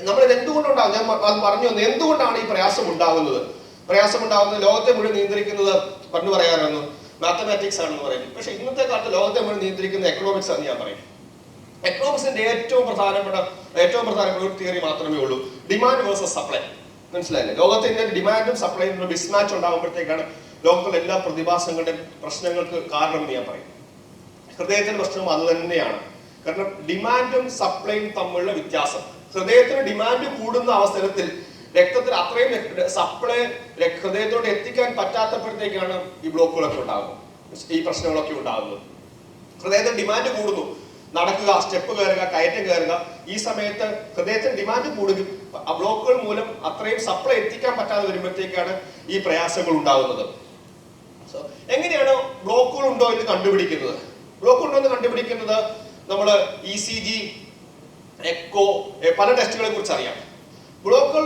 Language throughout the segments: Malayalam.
നമ്മളിത് എന്തുകൊണ്ടുണ്ടാകും? ഞാൻ അത് പറഞ്ഞു വന്നു. എന്തുകൊണ്ടാണ് ഈ പ്രയാസം ഉണ്ടാകുന്നത്? ലോകത്തെ മുഴുവൻ നിയന്ത്രിക്കുന്നത് പറയാറുണ്ട് മാത്തമാറ്റിക്സ് ആണെന്ന് പറയുന്നത്. പക്ഷെ ഇന്നത്തെ കാലത്ത് ലോകത്തെ മുഴുവൻ നിയന്ത്രിക്കുന്ന എക്കണോമിക്സ് ആണെന്ന് ഞാൻ പറയും. എക്കണോമിക്സിന്റെ ഏറ്റവും പ്രധാനപ്പെട്ട ഒരു തിയറി മാത്രമേ ഉള്ളൂ, ഡിമാൻഡ് വേഴ്സസ് സപ്ലൈ. മനസ്സിലായില്ലേ? ലോകത്തിന്റെ ഡിമാൻഡും സപ്ലൈയും മിസ്മാച്ച് ഉണ്ടാകുമ്പോഴത്തേക്കാണ് ലോകത്തിലെ എല്ലാ പ്രതിഭാസങ്ങളുടെയും പ്രശ്നങ്ങൾക്ക് കാരണമെന്ന് ഞാൻ പറയും. ഹൃദയത്തിന്റെ പ്രശ്നം അത് തന്നെയാണ്. കാരണം ഡിമാൻഡും സപ്ലൈയും തമ്മിലുള്ള വ്യത്യാസം. ഹൃദയത്തിന് ഡിമാൻഡ് കൂടുന്ന അവസരത്തിൽ രക്തത്തിൽ അത്രയും സപ്ലൈ ഹൃദയത്തോട് എത്തിക്കാൻ പറ്റാത്തപ്പോഴത്തേക്കാണ് ഈ ബ്ലോക്കുകളൊക്കെ ഉണ്ടാകുന്നത്, ഈ പ്രശ്നങ്ങളൊക്കെ ഉണ്ടാകുന്നത്. ഹൃദയത്തിന് ഡിമാൻഡ് കൂടുന്നു, നടക്കുക, സ്റ്റെപ്പ് കയറുക, കയറ്റം കയറുക, ഈ സമയത്ത് ഹൃദയത്തിന് ഡിമാൻഡ് കൂടുകയും ആ ബ്ലോക്കുകൾ മൂലം അത്രയും സപ്ലൈ എത്തിക്കാൻ പറ്റാതെ വരുമ്പോഴത്തേക്കാണ് ഈ പ്രയാസങ്ങൾ ഉണ്ടാകുന്നത്. എങ്ങനെയാണ് ബ്ലോക്കുകൾ ഉണ്ടോ എന്ന് കണ്ടുപിടിക്കുന്നത്? നമ്മൾ ECG, എക്കോ, പല ടെസ്റ്റുകളെ കുറിച്ച് അറിയാം. ബ്ലോക്കുകൾ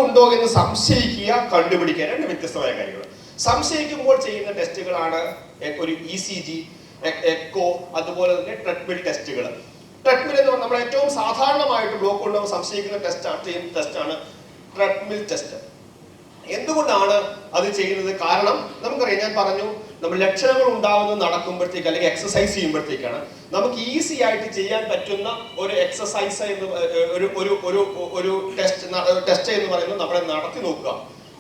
ഉണ്ടോ എന്ന് സംശയിക്കുക, കണ്ടുപിടിക്കുക, രണ്ട് വ്യത്യസ്തമായ കാര്യങ്ങൾ. സംശയിക്കുമ്പോൾ ചെയ്യുന്ന ടെസ്റ്റുകളാണ് ഒരു ECG, എക്കോ, അതുപോലെ തന്നെ ട്രെഡ്മിൽ ടെസ്റ്റുകൾ. ട്രെഡ്മിൽ എന്ന് പറഞ്ഞാൽ നമ്മൾ ഏറ്റവും സാധാരണമായിട്ട് ബ്ലോക്ക് ഉണ്ടോ സംശയിക്കുന്ന ടെസ്റ്റാണ് ട്രെഡ്മിൽ ടെസ്റ്റ്. എന്തുകൊണ്ടാണ് അത് ചെയ്യുന്നത്? കാരണം നമുക്കറിയാം, ഞാൻ പറഞ്ഞു, നമ്മൾ ലക്ഷണങ്ങൾ ഉണ്ടാവുന്നത് നടക്കുമ്പോഴത്തേക്ക് അല്ലെങ്കിൽ എക്സസൈസ് ചെയ്യുമ്പോഴത്തേക്കാണ്. നമുക്ക് ഈസി ആയിട്ട് ചെയ്യാൻ പറ്റുന്ന ഒരു എക്സസൈസ് ഒരു ടെസ്റ്റ് എന്ന് പറയുന്നത് നമ്മളെ നടത്തി നോക്കുക.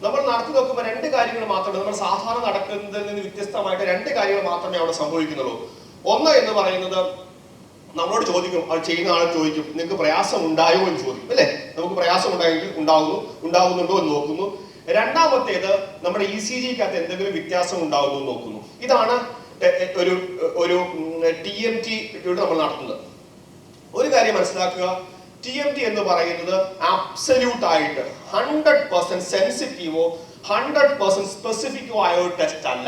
നമ്മൾ നടത്തി നോക്കുമ്പോൾ രണ്ട് കാര്യങ്ങൾ മാത്രമേ, നമ്മൾ സാധാരണ നടക്കുന്നതിൽ നിന്ന് വ്യത്യസ്തമായിട്ട് രണ്ട് കാര്യങ്ങൾ മാത്രമേ അവിടെ സംഭവിക്കുന്നുള്ളൂ. ഒന്ന് എന്ന് പറയുന്നത്, നമ്മളോട് ചോദിക്കും, അത് ചെയ്യുന്ന ആളെ ചോദിക്കും, നിങ്ങൾക്ക് പ്രയാസം ഉണ്ടായോ എന്ന് ചോദിക്കും, അല്ലെ? നമുക്ക് പ്രയാസം ഉണ്ടായെങ്കിൽ ഉണ്ടാകുന്നുണ്ടോ എന്ന് നോക്കുന്നു. രണ്ടാമത്തേത്, നമ്മുടെ ECGക്കകത്ത് എന്തെങ്കിലും വ്യത്യാസം ഉണ്ടാകുന്നു എന്ന് നോക്കുന്നു. ഇതാണ് ഒരു TMT നമ്മൾ നടത്തുന്നത്. ഒരു കാര്യം മനസ്സിലാക്കുക, TMT എന്ന് പറയുന്നത് അബ്സല്യൂട്ട് ആയിട്ട് 100% സെൻസിറ്റീവോ 100% സ്പെസിഫിക്കോ ആയ ഒരു ടെസ്റ്റ് അല്ല.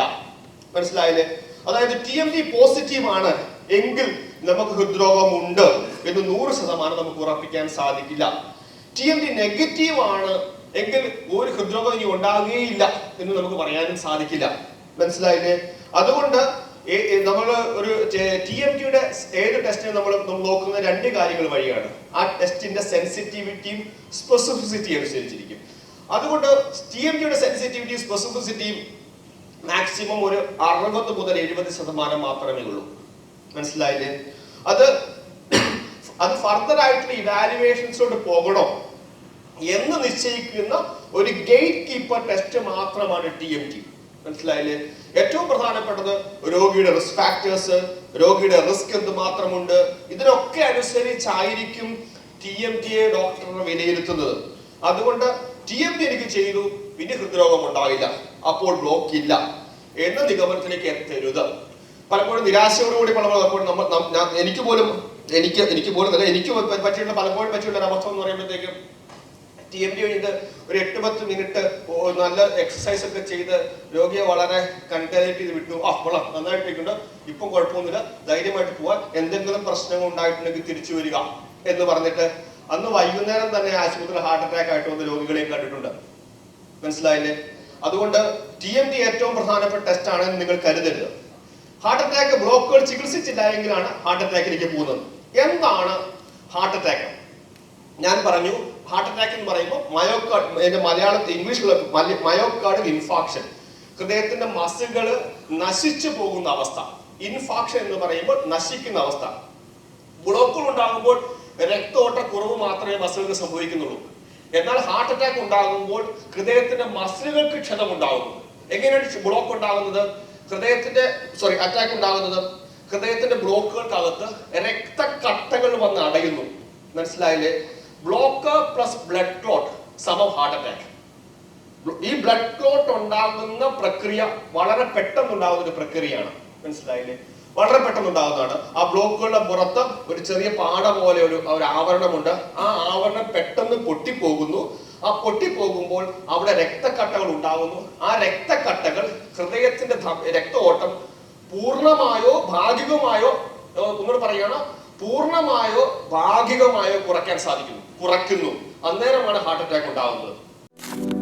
മനസ്സിലായില്ലേ? അതായത് TMT പോസിറ്റീവ് ആണ് എങ്കിൽ നമുക്ക് ഹൃദ്രോഗം ഉണ്ട് എന്ന് 100% നമുക്ക് ഉറപ്പിക്കാൻ സാധിക്കില്ല. TMT നെഗറ്റീവ് ആണ് എങ്കിൽ ഒരു ഹൃദ്രോഗം ഇനി ഉണ്ടാകുകയില്ല എന്ന് നമുക്ക് പറയാനും സാധിക്കില്ല. മനസ്സിലായില്ലേ? അതുകൊണ്ട് നമ്മൾ ഒരു TMTയുടെ ഏത് ടെസ്റ്റിനും നമ്മൾ നോക്കുന്ന രണ്ട് കാര്യങ്ങൾ വഴിയാണ്. ആ ടെസ്റ്റിന്റെ സെൻസിറ്റിവിറ്റിയും സ്പെസിഫിസിറ്റിയും അനുസരിച്ചിരിക്കും. അതുകൊണ്ട് TMTയുടെ സെൻസിറ്റിവിറ്റിയും സ്പെസിഫിസിറ്റിയും മാക്സിമം ഒരു 60 മുതൽ 70% മാത്രമേ ഉള്ളൂ. മനസ്സിലായില്ലേ? അത് ഫർദർ ആയിട്ടുള്ള ഇവാലുവേഷൻസോട് പോകണോ എന്ന് നിശ്ചയിക്കുന്ന ഒരു ഗേറ്റ് കീപ്പർ ടെസ്റ്റ് മാത്രമാണ് TMT. മനസ്സിലായില്ലേ? ഏറ്റവും പ്രധാനപ്പെട്ടത് രോഗിയുടെ റിസ്ക് ഫാക്ടേഴ്സ്, രോഗിയുടെ റിസ്ക് എന്തുമാത്രമുണ്ട്, ഇതിനൊക്കെ അനുസരിച്ചായിരിക്കും TMTയെ ഡോക്ടർ വിലയിരുത്തുന്നത്. അതുകൊണ്ട് TMT എനിക്ക് ചെയ്തു, പിന്നെ ഹൃദ്രോഗം ഉണ്ടാവില്ല, അപ്പോൾ ബ്ലോക്ക് ഇല്ല എന്ന നിഗമനത്തിലേക്ക് എത്തരുത്. പലപ്പോഴും നിരാശയോടുകൂടി എനിക്ക് പലപ്പോഴും പറ്റിയുള്ള ഒരു അവസ്ഥ എന്ന് പറയുമ്പോഴത്തേക്കും TMT കഴിഞ്ഞിട്ട് ഒരു 8-10 മിനിറ്റ് നല്ല എക്സസൈസ് ഒക്കെ ചെയ്ത് രോഗിയെ വളരെ കൺകാലേറ്റ് ചെയ്ത് വിട്ടു. കൊള്ളാം, നന്നായിട്ടുണ്ട്, ഇപ്പം കുഴപ്പമൊന്നുമില്ല, ധൈര്യമായിട്ട് പോവാൻ, എന്തെങ്കിലും പ്രശ്നങ്ങൾ ഉണ്ടായിട്ടുണ്ടെങ്കിൽ തിരിച്ചു വരിക എന്ന് പറഞ്ഞിട്ട് അന്ന് വൈകുന്നേരം തന്നെ ആശുപത്രിയിൽ ഹാർട്ട് അറ്റാക്ക് ആയിട്ട് വന്ന രോഗികളെയും കണ്ടിട്ടുണ്ട്. മനസ്സിലായില്ലേ? അതുകൊണ്ട് TMT ഏറ്റവും പ്രധാനപ്പെട്ട ടെസ്റ്റ് ആണെന്ന് നിങ്ങൾ കരുതരുത്. ഹാർട്ട് അറ്റാക്ക് ബ്ലോക്കുകൾ ചികിത്സിച്ചില്ല എങ്കിലാണ് ഹാർട്ട് അറ്റാക്കിലേക്ക് പോകുന്നത്. എന്താണ് ഹാർട്ട് അറ്റാക്ക്? ഞാൻ പറഞ്ഞു, ഹാർട്ട് അറ്റാക്ക് എന്ന് പറയുമ്പോൾ ഇംഗ്ലീഷിലുള്ള മയോകാർഡിയൽ ഇൻഫാക്ഷൻ, ഹൃദയത്തിന്റെ മസിലുകൾ നശിച്ചു പോകുന്ന അവസ്ഥ. ഇൻഫാക്ഷൻ എന്ന് പറയുമ്പോൾ നശിക്കുന്ന അവസ്ഥ. ബ്ലോക്കുകൾ ഉണ്ടാകുമ്പോൾ രക്തോട്ടക്കുറവ് മാത്രമേ മസിലുകൾക്ക് സംഭവിക്കുന്നുള്ളൂ. എന്നാൽ ഹാർട്ട് അറ്റാക്ക് ഉണ്ടാകുമ്പോൾ ഹൃദയത്തിന്റെ മസിലുകൾക്ക് ക്ഷതമുണ്ടാകുന്നു. എങ്ങനെയാണ് ബ്ലോക്ക് ഉണ്ടാകുന്നത്? അറ്റാക്ക് ഉണ്ടാകുന്നത് ഹൃദയത്തിന്റെ ബ്ലോക്കുകൾക്കകത്ത് രക്തക്കട്ടകൾ വന്ന് അടയുന്നു. മനസ്സിലായില്ലേ? ബ്ലോക്ക് പ്ലസ് ബ്ലഡ് ക്ലോട്ട് സമം ഹാർട്ട് അറ്റാക്ക്. ഈ ബ്ലഡ് ക്ലോട്ട് ഉണ്ടാകുന്ന പ്രക്രിയ വളരെ പെട്ടെന്നുണ്ടാകുന്ന ഒരു പ്രക്രിയയാണ്. മനസ്സിലായില്ലേ? വളരെ പെട്ടെന്നുണ്ടാകുന്നതാണ്. ആ ബ്ലോക്കുകളുടെ പുറത്ത് ഒരു ചെറിയ പാട പോലെ ഒരു ആവരണമുണ്ട്. ആ ആവരണം പെട്ടെന്ന് പൊട്ടിപ്പോകുന്നു. ആ പൊട്ടിപ്പോകുമ്പോൾ അവിടെ രക്തക്കട്ടകൾ ഉണ്ടാകുന്നു. ആ രക്തക്കട്ടകൾ ഹൃദയത്തിന്റെ രക്തഓട്ടം പൂർണ്ണമായോ ഭാഗികമായോ, ഒന്നുകൂടെ പറയുകയാണ്, പൂർണ്ണമായോ ഭാഗികമായോ കുറയ്ക്കുന്നു. അന്നേരമാണ് ഹാർട്ട് അറ്റാക്ക് ഉണ്ടാകുന്നത്.